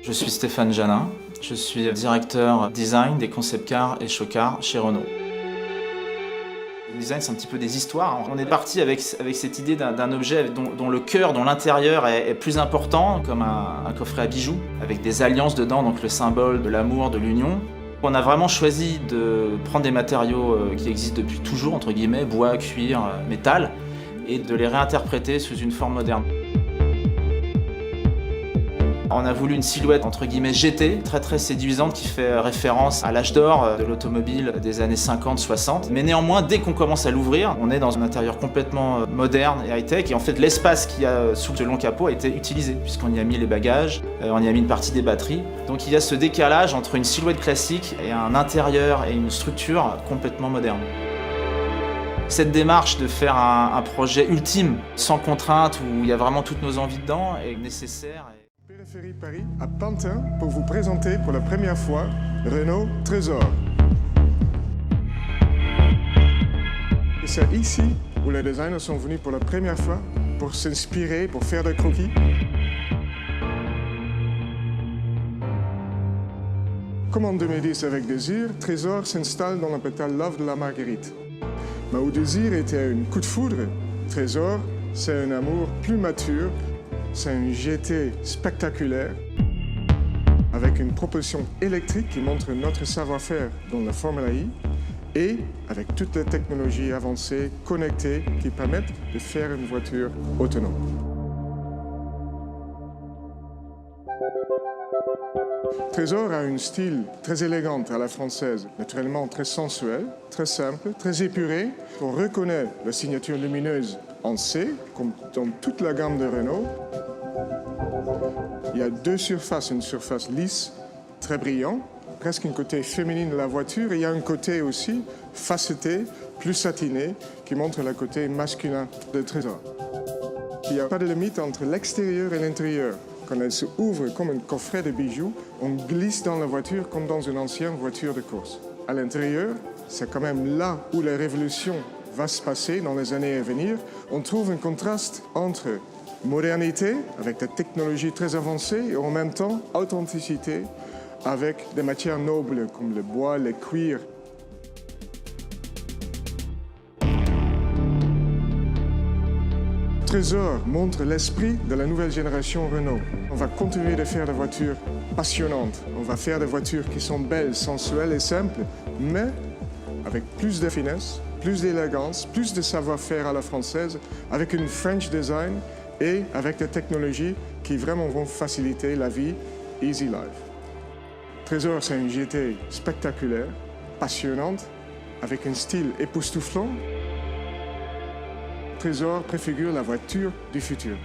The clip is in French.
Je suis Stéphane Janin, je suis directeur design des concept cars et show cars chez Renault. Le design, c'est un petit peu des histoires. On est parti avec cette idée d'un objet dont le cœur, dont l'intérieur est plus important, comme un coffret à bijoux, avec des alliances dedans, donc le symbole de l'amour, de l'union. On a vraiment choisi de prendre des matériaux qui existent depuis toujours, entre guillemets, bois, cuir, métal, et de les réinterpréter sous une forme moderne. On a voulu une silhouette entre guillemets GT, très séduisante, qui fait référence à l'âge d'or de l'automobile des années 50-60. Mais néanmoins, dès qu'on commence à l'ouvrir, on est dans un intérieur complètement moderne et high-tech. Et en fait, l'espace qu'il y a sous ce long capot a été utilisé, puisqu'on y a mis les bagages, on y a mis une partie des batteries. Donc il y a ce décalage entre une silhouette classique et un intérieur et une structure complètement moderne. Cette démarche de faire un projet ultime, sans contrainte, où il y a vraiment toutes nos envies dedans, est nécessaire. Périphérie Paris, à Pantin, pour vous présenter pour la première fois Renault Trésor. Et c'est ici où les designers sont venus pour la première fois pour s'inspirer, pour faire des croquis. Comme en 2010 avec Désir, Trésor s'installe dans l'hôpital Love de la Marguerite. Mais où Désir était un coup de foudre, Trésor, c'est un amour plus mature. C'est un GT spectaculaire avec une propulsion électrique qui montre notre savoir-faire dans la Formule I et avec toutes les technologies avancées, connectées, qui permettent de faire une voiture autonome. Trésor a un style très élégant à la française, naturellement très sensuel, très simple, très épuré. On reconnaît la signature lumineuse en C, comme dans toute la gamme de Renault. Il y a deux surfaces, une surface lisse, très brillante, presque un côté féminin de la voiture, et il y a un côté aussi faceté, plus satiné, qui montre le côté masculin de Trésor. Il n'y a pas de limite entre l'extérieur et l'intérieur. Quand elle se ouvre comme un coffret de bijoux, on glisse dans la voiture comme dans une ancienne voiture de course. À l'intérieur, c'est quand même là où la révolution va se passer dans les années à venir. On trouve un contraste entre modernité, avec des technologies très avancées, et en même temps authenticité, avec des matières nobles comme le bois, le cuir. Trésor montre l'esprit de la nouvelle génération Renault. On va continuer de faire des voitures passionnantes. On va faire des voitures qui sont belles, sensuelles et simples, mais avec plus de finesse, plus d'élégance, plus de savoir-faire à la française, avec une French design et avec des technologies qui vraiment vont faciliter la vie easy life. Trésor, c'est une GT spectaculaire, passionnante, avec un style époustouflant. Trésor préfigure la voiture du futur.